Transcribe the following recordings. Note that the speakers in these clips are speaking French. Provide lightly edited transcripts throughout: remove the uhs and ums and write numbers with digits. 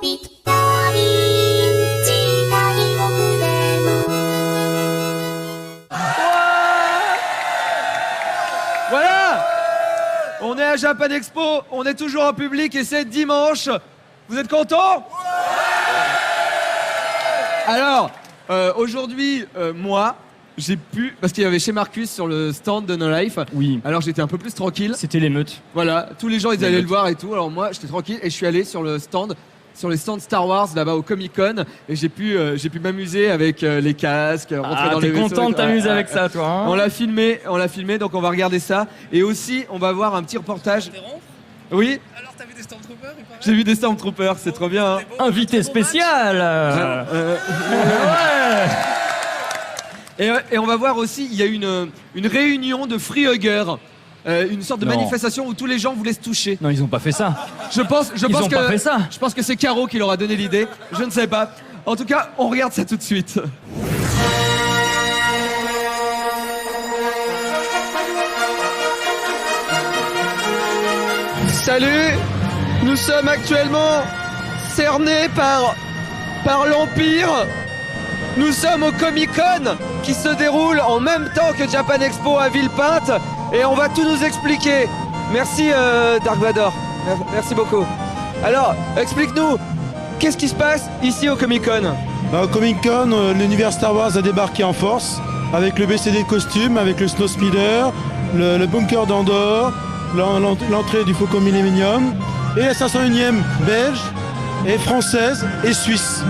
ぴったり時代遅れも Voilà! On est à Japan Expo, on est toujours en public et c'est dimanche. Vous êtes contents? Alors, aujourd'hui, moi, j'ai pu... Parce qu'il y avait chez Marcus sur le stand de No Life. Oui. Alors j'étais un peu plus tranquille. C'était l'émeute. Voilà, tous les gens ils allaient le voir et tout. Alors moi, j'étais tranquille et je suis allé sur le stand... sur les stands Star Wars là-bas au Comic Con et j'ai pu m'amuser avec les casques, rentrer dans les vaisseaux. T'es content de t'amuser avec ça, toi, hein? On l'a filmé, donc on va regarder ça. Et aussi, on va voir un petit reportage. Oui. Alors t'as vu des Stormtroopers? J'ai vu des Stormtroopers, c'est trop bien. Hein. Invité spécial. Ouais. Et on va voir aussi, il y a une réunion de free huggers. Une sorte de Non. manifestation où tous les gens voulaient se toucher. Non, ils ont pas fait ça. Je pense pas fait ça. Je pense que c'est Caro qui leur a donné l'idée. Je ne sais pas. En tout cas, on regarde ça tout de suite. Salut! Nous sommes actuellement cernés par l'Empire. Nous sommes au Comic Con qui se déroule en même temps que Japan Expo à Villepinte et on va tout nous expliquer. Merci Dark Vador, merci beaucoup. Alors, explique-nous, qu'est-ce qui se passe ici au Comic Con? Au Comic Con, l'univers Star Wars a débarqué en force avec le BCD costume, avec le Snow Speeder, le bunker d'Andorre, l'entrée du Faucon Millennium et la 501e belge et française et suisse.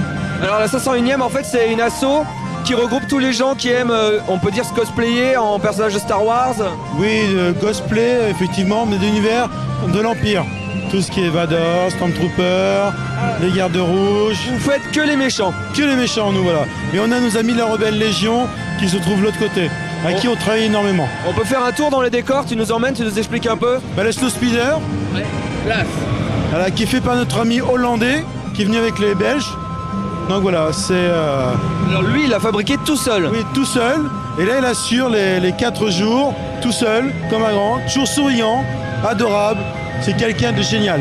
Alors la 501e en fait c'est une asso qui regroupe tous les gens qui aiment, on peut dire, se cosplayer en personnage de Star Wars. Oui, cosplay effectivement, mais d'univers de l'Empire. Tout ce qui est Vador, Stormtrooper, les gardes rouges. Vous faites que les méchants. Que les méchants, nous voilà. Mais on a nos amis de la Rebelle Légion qui se trouvent de l'autre côté, avec qui on travaille énormément. On peut faire un tour dans les décors, tu nous emmènes, tu nous expliques un peu. Le Snow Speeder, Ouais, classe. voilà, qui est fait par notre ami hollandais, qui est venu avec les Belges. Donc voilà, c'est... Alors lui il l'a fabriqué tout seul. Oui, tout seul. Et là, il assure les 4 jours, tout seul, comme un grand, toujours souriant, adorable. C'est quelqu'un de génial.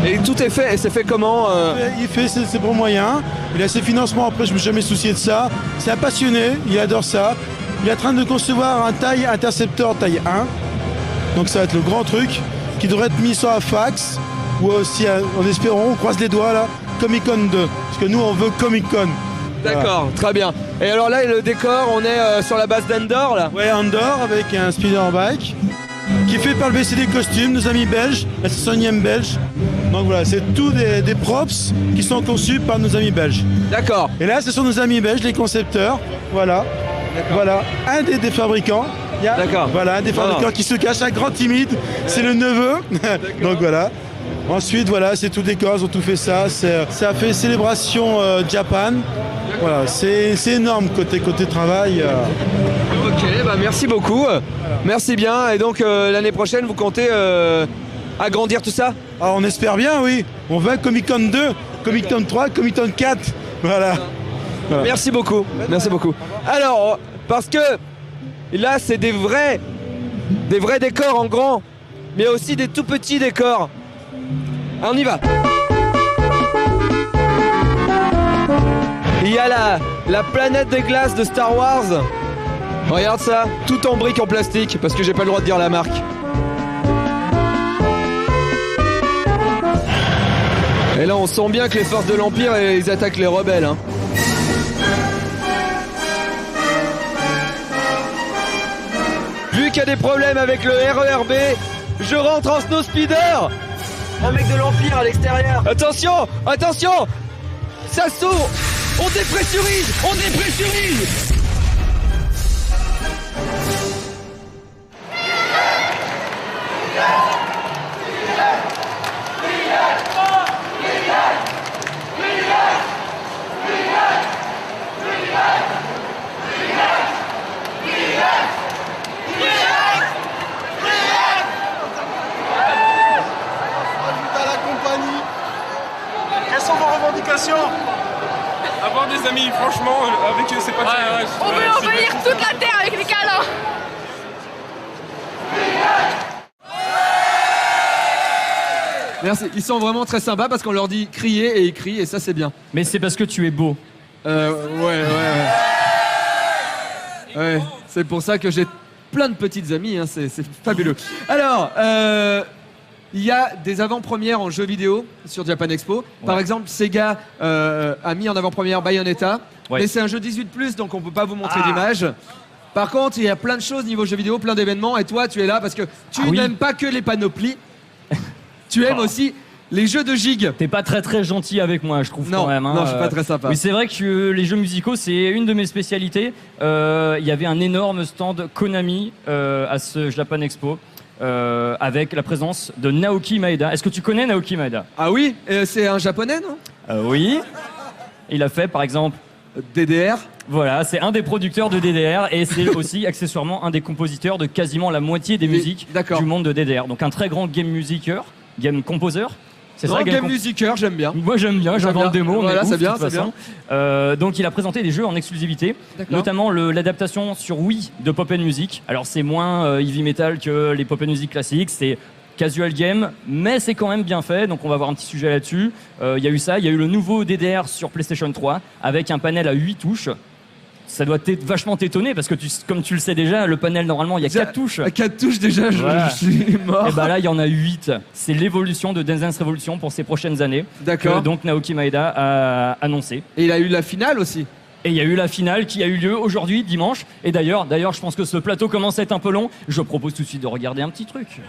Et tout est fait, et c'est fait comment Il fait ses bons moyens, il a ses financements, après je ne me suis jamais soucié de ça. C'est un passionné, il adore ça. Il est en train de concevoir un taille Interceptor taille 1. Donc ça va être le grand truc, qui devrait être mis sur la fax, ou aussi, en espérant, on croise les doigts là, Comic Con 2. Parce que nous on veut Comic Con. D'accord, très bien. Et alors là, le décor, on est sur la base d'Endor là. Ouais, Andorre avec un speeder bike qui est fait par le BCD Costume, nos amis belges, la 6e belge. Donc voilà, c'est tous des props qui sont conçus par nos amis belges. D'accord. Et là, ce sont nos amis belges, les concepteurs. Voilà. Voilà, un des fabricants. D'accord. Voilà, un des fabricants qui se cache, un grand timide. C'est le neveu. Donc voilà. Ensuite, voilà, c'est tout décor, ils ont tout fait ça. Ça a fait célébration Japan. Voilà, c'est énorme côté travail. Ok, bah merci beaucoup. Merci bien. Et donc l'année prochaine, vous comptez agrandir tout ça? Alors on espère bien, oui. On va Comic Con 2, Comic Con 3, Comic Con 4. Voilà. Merci beaucoup. Merci beaucoup. Alors, parce que là, c'est des vrais décors en grand, mais aussi des tout petits décors. On y va. Il y a la planète des glaces de Star Wars. Regarde ça, tout en briques en plastique, parce que j'ai pas le droit de dire la marque. Et là, on sent bien que les forces de l'Empire, ils attaquent les rebelles. Hein. Vu qu'il y a des problèmes avec le RERB, je rentre en Snow Speeder. Un mec de l'Empire à l'extérieur. Attention, attention, ça s'ouvre. On dépressurise, on dépressurise. Quelles sont vos revendications? Avoir des amis, franchement, avec eux, c'est pas terrible. On veut envahir toute la Terre avec les câlins. Merci. Ils sont vraiment très sympas parce qu'on leur dit crier et ils crient et ça c'est bien. Mais c'est parce que tu es beau. Ouais. Ouais, c'est pour ça que j'ai plein de petites amies, hein, c'est fabuleux. Alors, il y a des avant-premières en jeux vidéo sur Japan Expo. Par exemple, Sega a mis en avant-première Bayonetta, mais c'est un jeu 18+, donc on peut pas vous montrer d'image. Par contre, il y a plein de choses niveau jeux vidéo, plein d'événements, et toi, tu es là parce que tu n'aimes pas que les panoplies, tu aimes aussi les jeux de gigs. T'es pas très gentil avec moi, je trouve quand même. Hein. Non, je suis pas très sympa. Oui, c'est vrai que les jeux musicaux, c'est une de mes spécialités. Il y avait un énorme stand Konami à ce Japan Expo. Avec la présence de Naoki Maeda. Est-ce que tu connais Naoki Maeda? Ah oui, c'est un japonais, non? Oui. Il a fait, par exemple, DDR. Voilà, c'est un des producteurs de DDR et c'est aussi accessoirement un des compositeurs de quasiment la moitié des musiques du monde de DDR. Donc un très grand game musicer, game composer. C'est ça, game musicer, j'aime bien. Moi j'aime bien, j'invente des mots. Voilà, c'est bien, c'est bien. Donc il a présenté des jeux en exclusivité, notamment l'adaptation sur Wii de Pop & Music. Alors c'est moins heavy metal que les Pop & Music classiques, c'est casual game, mais c'est quand même bien fait, donc on va avoir un petit sujet là-dessus. Il y a eu ça, il y a eu le nouveau DDR sur PlayStation 3 avec un panel à 8 touches. Ça doit vachement t'étonner parce que comme tu le sais déjà, le panel normalement il y a 4 touches. 4 touches déjà, je suis mort. Et bah là il y en a 8. C'est l'évolution de Dance Dance Revolution pour ces prochaines années. D'accord. Donc Naoki Maeda a annoncé. Et il a eu la finale aussi. Et il y a eu la finale qui a eu lieu aujourd'hui, dimanche. Et d'ailleurs, je pense que ce plateau commence à être un peu long. Je propose tout de suite de regarder un petit truc.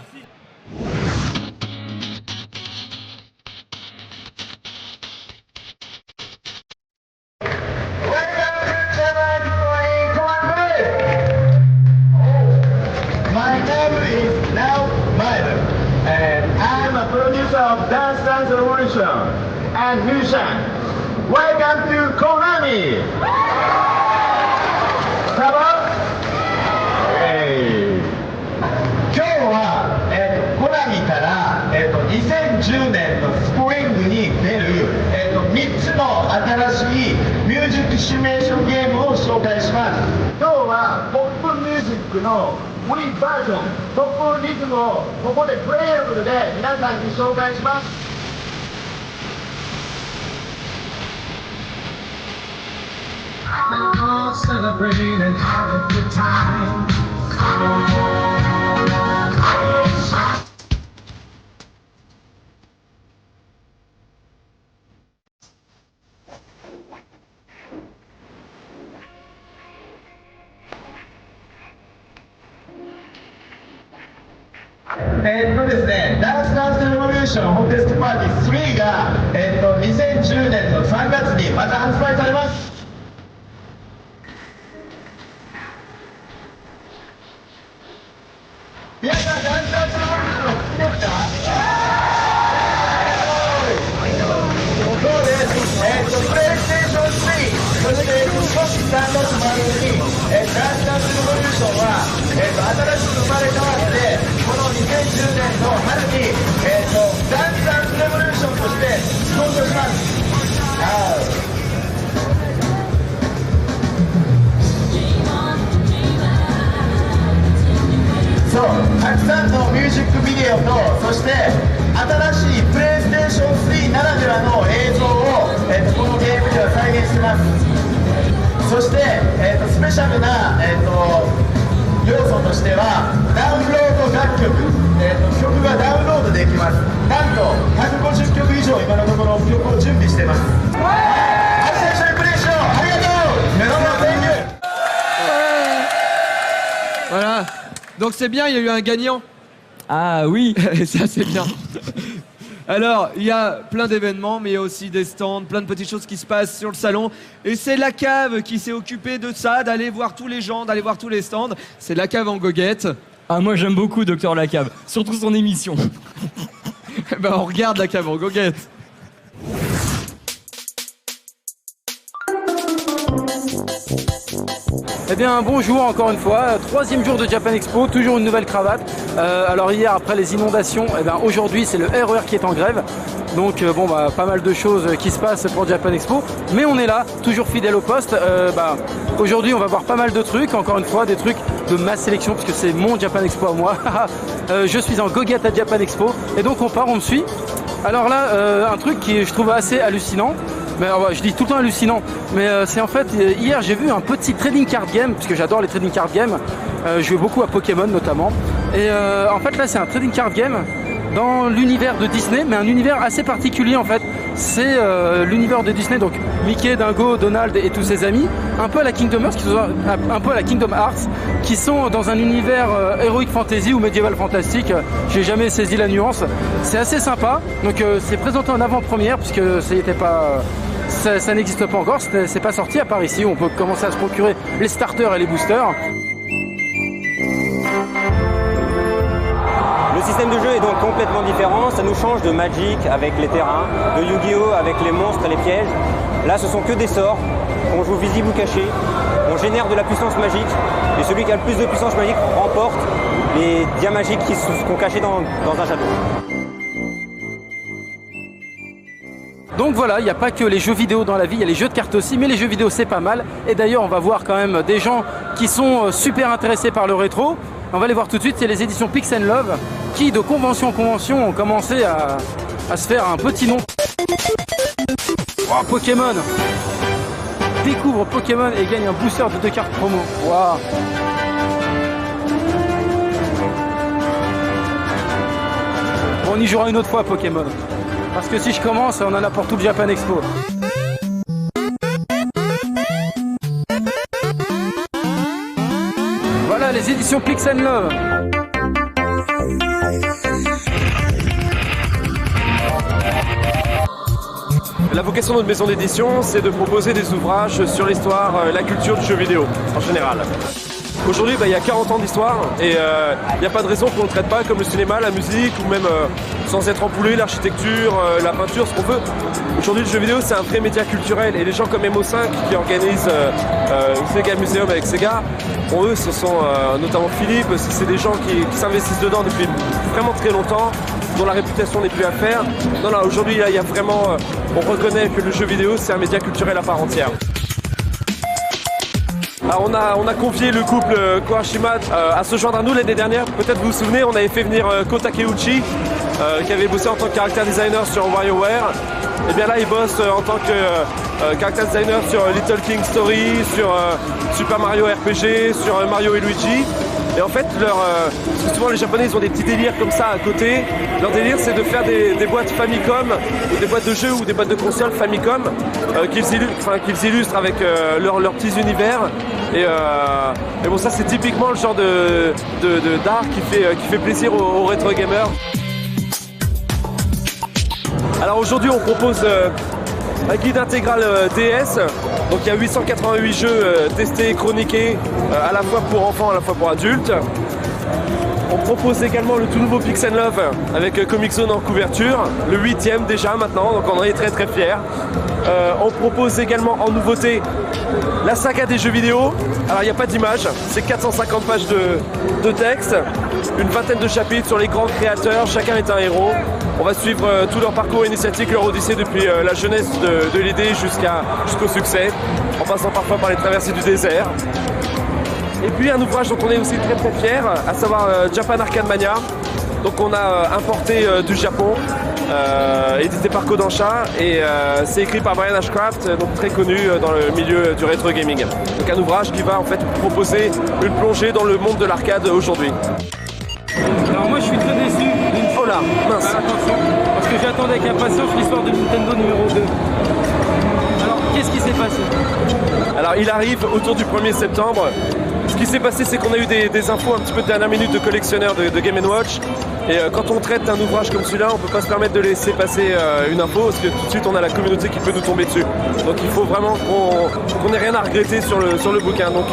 Of Dance Dance Revolution and musician. Welcome to Konami! Come Hey! 今日は、コナミから、2010年のスプリングに出る、3つの新しいミュージックシミュレーションゲームを紹介します。今日はポップミュージックのWiiバージョン、トップリズムをここでプレイヤブルで皆さんに紹介します。Celebrate and have a good time. Dance Dance Revolution ホテストパーティー3が、2010年の3月にまた発売されます。皆さん、ダンスダンスレボリューション好きですか？そうです。プレイステーション3、そして少し3月までに、ダンスダンスレボリューションは、新しく生まれ変わって、この2010年の春に、ダンスダンスレボリューションとして登場します。そう、たくさんのミュージックビデオと、そして新しいプレイステーション3ならではの映像を、このゲームでは再現しています。そして、スペシャルな、要素としてはダウンロード楽曲、曲がダウンロードできます。なんと150曲以上今のところ曲を準備しています。一緒にプレイしよう。ありがとう。メロメロ Thank you。 Voilà. Donc c'est bien, il y a eu un gagnant. Ah oui. Et ça c'est bien. Alors, il y a plein d'événements, mais il y a aussi des stands, plein de petites choses qui se passent sur le salon. Et c'est la cave qui s'est occupée de ça, d'aller voir tous les gens, d'aller voir tous les stands. C'est la cave en goguette. Ah, moi j'aime beaucoup Docteur Lacave, surtout son émission. Ben, on regarde la cave en goguette. Eh bien bonjour encore une fois, troisième jour de Japan Expo, toujours une nouvelle cravate. Alors hier après les inondations, eh bien aujourd'hui c'est le RER qui est en grève. Donc bon bah pas mal de choses qui se passent pour Japan Expo, mais on est là, toujours fidèle au poste. Aujourd'hui on va voir pas mal de trucs, encore une fois des trucs de ma sélection puisque c'est mon Japan Expo à moi. Je suis en goguette à Japan Expo et donc on part, on me suit. Alors là, un truc qui je trouve assez hallucinant, mais je dis tout le temps hallucinant, mais c'est en fait, hier j'ai vu un petit trading card game, parce que j'adore les trading card games, je joue beaucoup à Pokémon notamment, et en fait là c'est un trading card game dans l'univers de Disney, mais un univers assez particulier en fait. C'est l'univers de Disney, donc Mickey, Dingo, Donald et tous ses amis, un peu à la Kingdom Hearts, qui sont dans un univers heroic fantasy ou médiéval fantastique. J'ai jamais saisi la nuance. C'est assez sympa. Donc c'est présenté en avant-première puisque ça n'existe pas encore. C'est pas sorti à part ici. On peut commencer à se procurer les starters et les boosters. Le système de jeu est donc complètement différent, ça nous change de Magic avec les terrains, de Yu-Gi-Oh avec les monstres et les pièges. Là ce sont que des sorts, qu'on joue visible ou caché, on génère de la puissance magique et celui qui a le plus de puissance magique remporte les dias magiques qui sont cachés dans un château. Donc voilà, il n'y a pas que les jeux vidéo dans la vie, il y a les jeux de cartes aussi, mais les jeux vidéo c'est pas mal. Et d'ailleurs on va voir quand même des gens qui sont super intéressés par le rétro. On va les voir tout de suite, c'est les éditions Pix & Love qui de convention en convention ont commencé à se faire un petit nom. Oh, Pokémon! Découvre Pokémon et gagne un booster de 2 cartes promo. Wow. Bon, on y jouera une autre fois Pokémon. Parce que si je commence, on en a pour tout le Japan Expo. Voilà les éditions Pix & Love. La vocation de notre maison d'édition, c'est de proposer des ouvrages sur l'histoire, la culture du jeu vidéo en général. Aujourd'hui, il y a 40 ans d'histoire et il n'y a pas de raison qu'on ne traite pas comme le cinéma, la musique ou même sans être empoulé, l'architecture, la peinture, ce qu'on veut. Aujourd'hui, le jeu vidéo, c'est un vrai média culturel et les gens comme MO5 qui organisent Sega Museum avec Sega, pour eux, ce sont notamment Philippe, c'est des gens qui s'investissent dedans depuis vraiment très longtemps, dont la réputation n'est plus à faire. Non, aujourd'hui, il y a vraiment, on reconnaît que le jeu vidéo, c'est un média culturel à part entière. Alors on a confié le couple Koashima à se joindre à nous l'année dernière. Peut-être vous vous souvenez, on avait fait venir Ko Takeuchi qui avait bossé en tant que character designer sur WarioWare. Et bien là il bosse en tant que character designer sur Little King Story, sur Super Mario RPG, sur Mario et Luigi. Et en fait, parce que souvent les Japonais ils ont des petits délires comme ça à côté. Leur délire c'est de faire des boîtes Famicom, ou des boîtes de jeux ou des boîtes de consoles Famicom qu'ils illustrent avec leurs petits univers. Et bon, ça c'est typiquement le genre d'art qui fait plaisir aux rétro gamers. Alors aujourd'hui on propose un guide intégral DS. Donc il y a 888 jeux testés, chroniqués, à la fois pour enfants, à la fois pour adultes. On propose également le tout nouveau Pix & Love avec Comic Zone en couverture, le 8e déjà maintenant, donc on en est très très fiers. On propose également en nouveauté la saga des jeux vidéo. Alors il n'y a pas d'image, c'est 450 pages de texte, une vingtaine de chapitres sur les grands créateurs, chacun est un héros. On va suivre tout leur parcours initiatique, leur odyssée depuis la jeunesse de l'idée jusqu'au succès, en passant parfois par les traversées du désert. Et puis un ouvrage dont on est aussi très très fiers, à savoir Japan Arcade Mania. Donc on a importé du Japon, édité par Kodansha, et c'est écrit par Brian Ashcraft, donc très connu dans le milieu du rétro gaming. Donc un ouvrage qui va en fait proposer une plongée dans le monde de l'arcade aujourd'hui. Alors moi je suis très déçu. Oh là, mince. Attention, parce que j'attendais avec impatience l'histoire de Nintendo numéro 2. Alors qu'est-ce qui s'est passé? Alors il arrive autour du 1er septembre. Ce qui s'est passé, c'est qu'on a eu des infos un petit peu de dernière minute de collectionneurs de Game & Watch. Et quand on traite un ouvrage comme celui-là, on ne peut pas se permettre de laisser passer une info, parce que tout de suite on a la communauté qui peut nous tomber dessus. Donc il faut vraiment qu'on n'ait rien à regretter sur le bouquin. Donc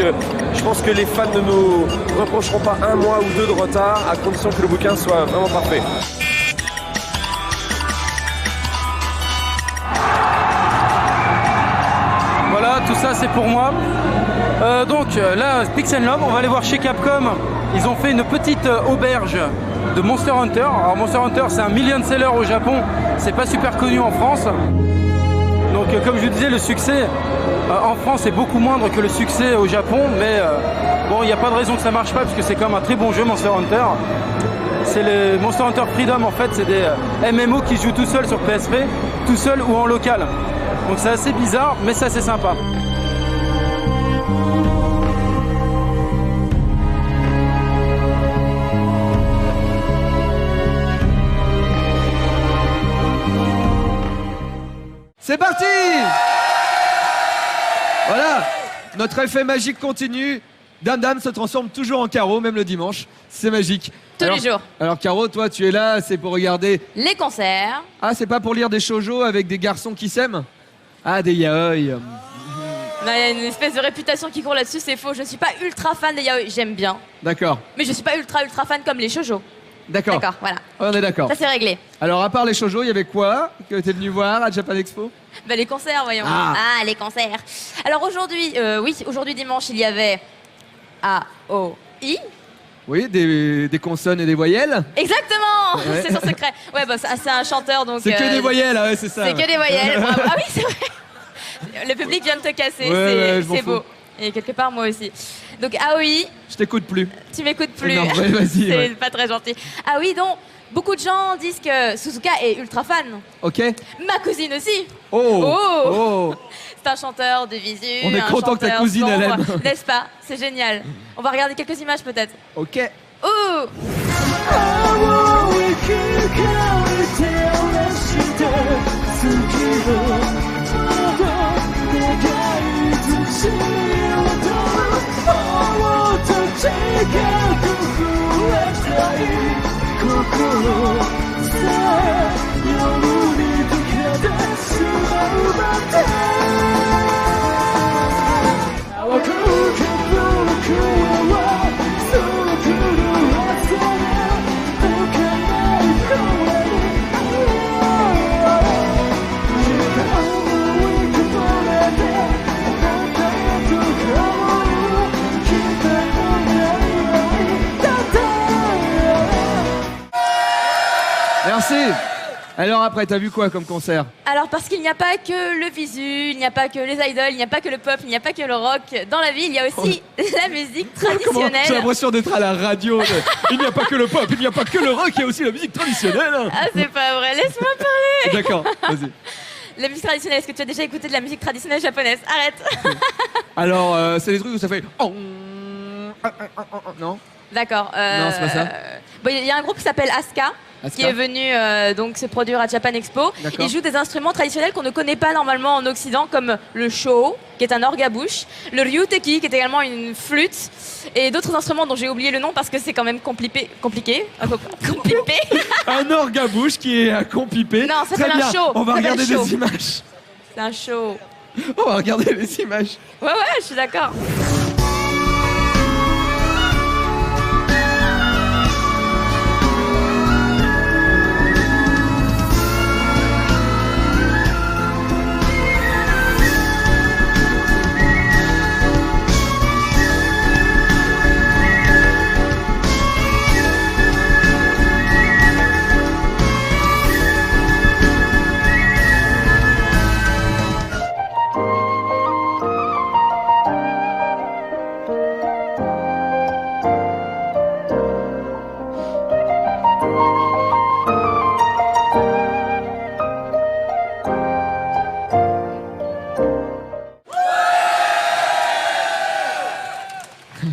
je pense que les fans ne nous reprocheront pas 1 mois ou 2 de retard, à condition que le bouquin soit vraiment parfait. Voilà, tout ça c'est pour moi. Donc là, Pix & Love, on va aller voir chez Capcom. Ils ont fait une petite auberge de Monster Hunter. Alors Monster Hunter, c'est un million-seller au Japon. C'est pas super connu en France. Donc comme je vous disais, le succès en France est beaucoup moindre que le succès au Japon. Mais bon, il n'y a pas de raison que ça marche pas, parce que c'est quand même un très bon jeu Monster Hunter. C'est le Monster Hunter Freedom, en fait, c'est des MMO qui jouent tout seul sur PSP, tout seul ou en local. Donc c'est assez bizarre, mais c'est assez sympa. C'est parti! Voilà, notre effet magique continue. Dame Dame se transforme toujours en Caro, même le dimanche. C'est magique. Tous les jours. Alors Caro, toi tu es là, c'est pour regarder... Les concerts. Ah, c'est pas pour lire des shoujo avec des garçons qui s'aiment? Ah, des yaoi. Il y a une espèce de réputation qui court là-dessus, c'est faux. Je ne suis pas ultra fan des yaoi, j'aime bien. D'accord, Mais je ne suis pas ultra fan comme les shoujo. d'accord. D'accord, voilà. On est d'accord. Ça c'est réglé. Alors à part les shoujo, il y avait quoi que t'es venu voir à Japan Expo? Bah, les concerts, voyons. Ah. Les concerts. Alors aujourd'hui, aujourd'hui dimanche, il y avait AOI. Oui, des consonnes et des voyelles. Exactement. Ouais. C'est son secret. Ouais, bah c'est un chanteur donc. C'est que des voyelles, ah ouais, c'est ça. C'est que des voyelles. Bravo. Ah oui, c'est vrai. Le public vient de te casser, Ouais, je m'en c'est fous. beau. Et quelque part moi aussi. Donc AOI, Je t'écoute plus. tu m'écoutes plus. Non, ouais, vas-y, C'est ouais. pas très gentil. Ah oui, donc beaucoup de gens disent que Suzuka est ultra fan. Ok. Ma cousine aussi. Oh. Oh. C'est un chanteur de visu. On est un content que ta chanteur cousine, elle sombre. aime. N'est-ce pas? C'est génial. On va regarder quelques images peut-être. Ok. Oh. Merci. Alors après, t'as vu quoi comme concert? Alors parce qu'il n'y a pas que le visu, il n'y a pas que les idoles, il n'y a pas que le pop, il n'y a pas que le rock. Dans la vie, il y a aussi la musique Comment traditionnelle. J'ai l'impression d'être à la radio. Il n'y a pas que le pop, il n'y a pas que le rock, il y a aussi la musique traditionnelle. Ah c'est pas vrai, laisse-moi parler. D'accord, vas-y. La musique traditionnelle, est-ce que tu as déjà écouté de la musique traditionnelle japonaise? Arrête. Alors, c'est des trucs où ça fait... Non? D'accord. Non, c'est pas ça. Bon, il y a un groupe qui s'appelle Asuka. Asuka. Qui est venu donc se produire à Japan Expo. D'accord. Il joue des instruments traditionnels qu'on ne connaît pas normalement en Occident, comme le sho, qui est un orgue à bouche, le ryuteki, qui est également une flûte, et d'autres instruments dont j'ai oublié le nom parce que c'est quand même compliqué. Compliqué. Un orgue à bouche qui est compipé. Non, ça Très s'appelle un bien. show. On va Ça s'appelle regarder show. des images. C'est un show. On va regarder les images. Ouais, je suis d'accord.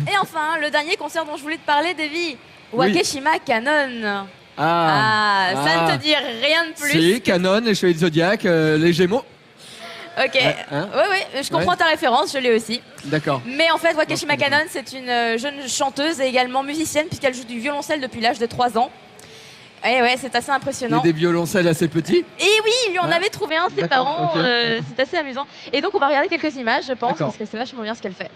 Et enfin, le dernier concert dont je voulais te parler, Davy. Wakeshima Canon. Ça ne te dit rien de plus. Si, Canon, les Chevaliers du Zodiac, les Gémeaux. Ok. Hein Ouais, je comprends ta référence, je l'ai aussi. D'accord. Mais en fait, Wakeshima Canon, c'est une jeune chanteuse et également musicienne, puisqu'elle joue du violoncelle depuis l'âge de 3 ans. Et ouais, c'est assez Il y a impressionnant. des violoncelles assez petits. Et oui, il lui en avait trouvé un, ses D'accord, parents. ok. C'est assez amusant. Et donc, on va regarder quelques images, je pense, D'accord. parce que c'est vachement bien ce qu'elle fait.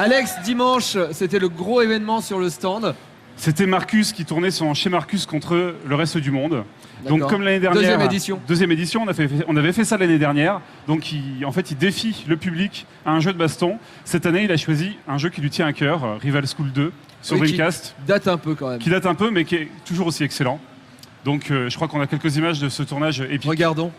Alex, dimanche, c'était le gros événement sur le stand. C'était Marcus qui tournait chez Marcus contre le reste du monde. Donc D'accord. comme l'année dernière, Deuxième édition, on avait fait ça l'année dernière. Donc il défie le public à un jeu de baston. Cette année, il a choisi un jeu qui lui tient à cœur, Rival School 2 sur Dreamcast. Qui date un peu quand même. Qui date un peu, mais qui est toujours aussi excellent. Donc je crois qu'on a quelques images de ce tournage épique. Regardons.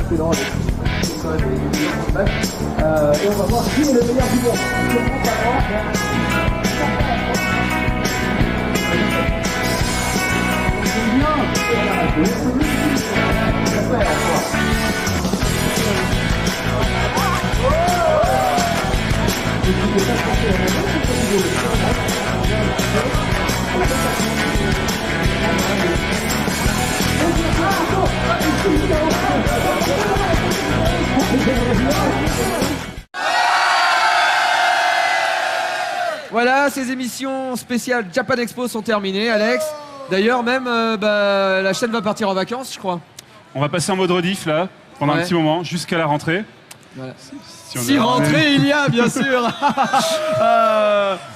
Et on va voir qui est le meilleur du monde. Voilà, ces émissions spéciales Japan Expo sont terminées, Alex. D'ailleurs, même la chaîne va partir en vacances, je crois. On va passer en mode rediff là, pendant un petit moment, jusqu'à la rentrée. Voilà. Si rentrée il y a, bien sûr.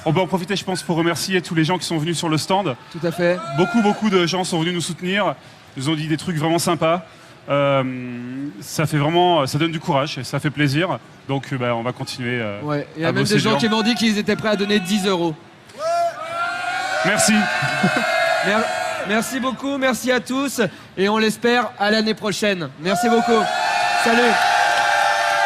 On peut en profiter, je pense, pour remercier tous les gens qui sont venus sur le stand. Tout à fait. Beaucoup de gens sont venus nous soutenir, nous ont dit des trucs vraiment sympas. Ça donne du courage et ça fait plaisir. Donc on va continuer. Ouais. Il y a même des gens qui m'ont dit qu'ils étaient prêts à donner 10 €. Merci. Merci beaucoup, merci à tous et on l'espère à l'année prochaine. Merci beaucoup. Salut.